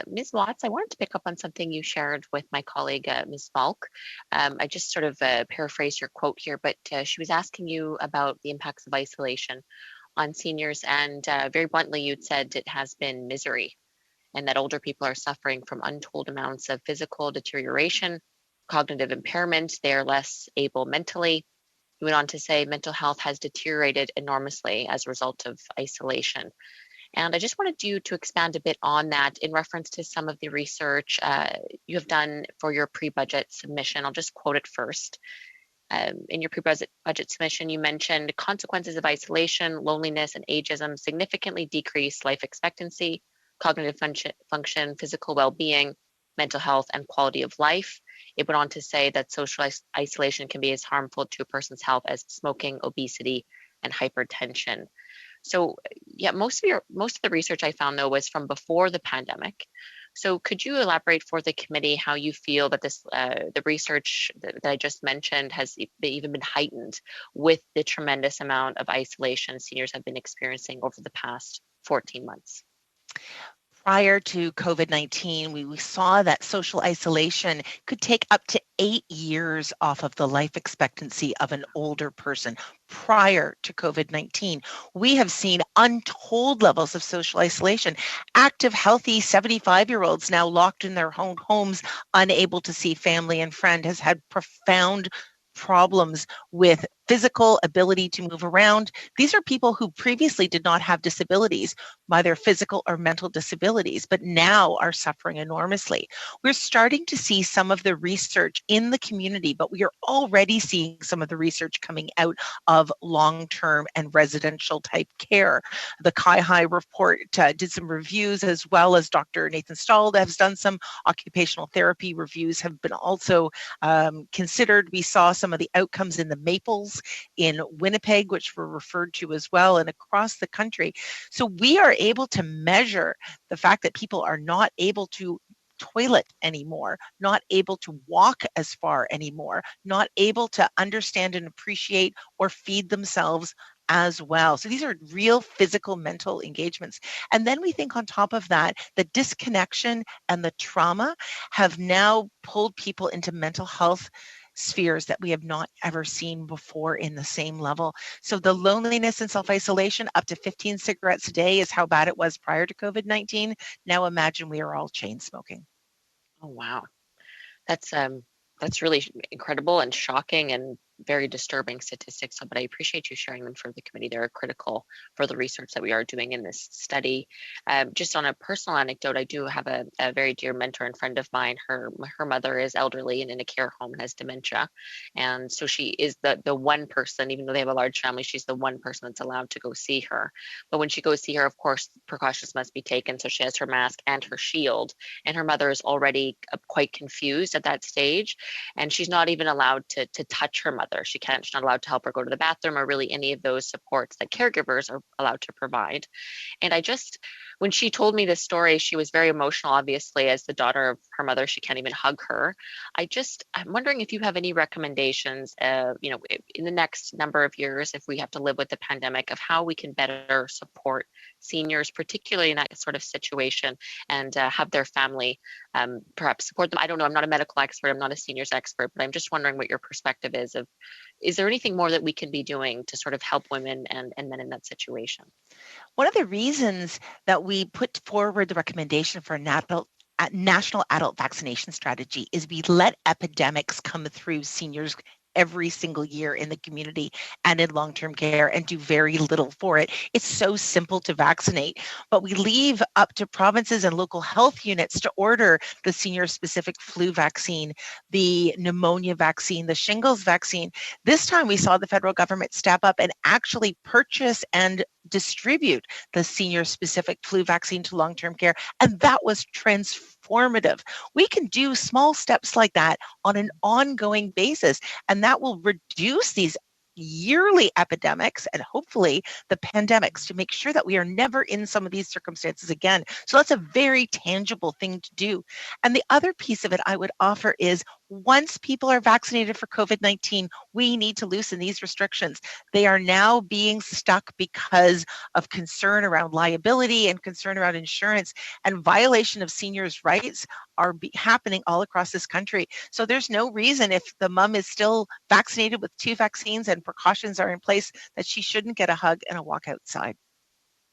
Ms. Watts, I wanted to pick up on something you shared with my colleague, Ms. Falk. I just sort of paraphrased your quote here, but she was asking you about the impacts of isolation on seniors, and very bluntly, you'd said it has been misery, and that older people are suffering from untold amounts of physical deterioration, cognitive impairment. They are less able mentally. You went on to say mental health has deteriorated enormously as a result of isolation. And I just wanted you to expand a bit on that in reference to some of the research you have done for your pre-budget submission. I'll just quote it first. In your pre-budget submission, you mentioned consequences of isolation, loneliness, and ageism significantly decrease life expectancy, cognitive function, physical well-being, mental health, and quality of life. It went on to say that social isolation can be as harmful to a person's health as smoking, obesity, and hypertension. So, yeah, most of the research I found though was from before the pandemic. So, could you elaborate for the committee how you feel that this the research that I just mentioned has even been heightened with the tremendous amount of isolation seniors have been experiencing over the past 14 months? Prior to COVID-19, we saw that social isolation could take up to 8 years off of the life expectancy of an older person. Prior to COVID-19, we have seen untold levels of social isolation. Active, healthy 75-year-olds now locked in their own homes, unable to see family and friend, has had profound problems with physical ability to move around. These are people who previously did not have disabilities, either physical or mental disabilities, but now are suffering enormously. We're starting to see some of the research in the community, but we are already seeing some of the research coming out of long-term and residential type care. The Kai report did some reviews, as well as Dr. Nathan Stahl has done some occupational therapy reviews, have been also considered. We saw some of the outcomes in the Maples in Winnipeg, which were referred to as well, and across the country. So we are able to measure the fact that people are not able to toilet anymore, not able to walk as far anymore, not able to understand and appreciate or feed themselves as well. So these are real physical, mental engagements. And then we think on top of that, the disconnection and the trauma have now pulled people into mental health spheres that we have not ever seen before in the same level. So the loneliness and self-isolation, up to 15 cigarettes a day, is how bad it was prior to COVID-19. Now imagine we are all chain smoking. Oh, wow. That's really incredible and shocking and very disturbing statistics. But I appreciate you sharing them for the committee. They're critical for the research that we are doing in this study. Just on a personal anecdote, I do have a very dear mentor and friend of mine. Her mother is elderly and in a care home and has dementia, and so she is the one person, even though they have a large family, she's the one person that's allowed to go see her. But when she goes see her, of course, precautions must be taken. So she has her mask and her shield, and her mother is already quite confused at that stage, and she's not even allowed to touch her mother. She's not allowed to help her go to the bathroom or really any of those supports that caregivers are allowed to provide. And when she told me this story, she was very emotional, obviously, as the daughter of her mother. She can't even hug her. I'm wondering if you have any recommendations, in the next number of years, if we have to live with the pandemic, of how we can better support seniors, particularly in that sort of situation, and have their family perhaps support them. I don't know. I'm not a medical expert. I'm not a seniors expert, but I'm just wondering what your perspective is there anything more that we can be doing to sort of help women and men in that situation? One of the reasons that we put forward the recommendation for a national adult vaccination strategy is we let epidemics come through seniors every single year in the community and in long-term care and do very little for it. It's so simple to vaccinate, but we leave up to provinces and local health units to order the senior-specific flu vaccine, the pneumonia vaccine, the shingles vaccine. This time we saw the federal government step up and actually purchase and distribute the senior-specific flu vaccine to long-term care, and that was transformative. We can do small steps like that on an ongoing basis, and that will reduce these yearly epidemics and hopefully the pandemics to make sure that we are never in some of these circumstances again. So that's a very tangible thing to do. And the other piece of it I would offer is once people are vaccinated for COVID-19, we need to loosen these restrictions. They are now being stuck because of concern around liability and concern around insurance, and violation of seniors' rights are happening all across this country. So there's no reason, if the mom is still vaccinated with 2 vaccines and precautions are in place, that she shouldn't get a hug and a walk outside.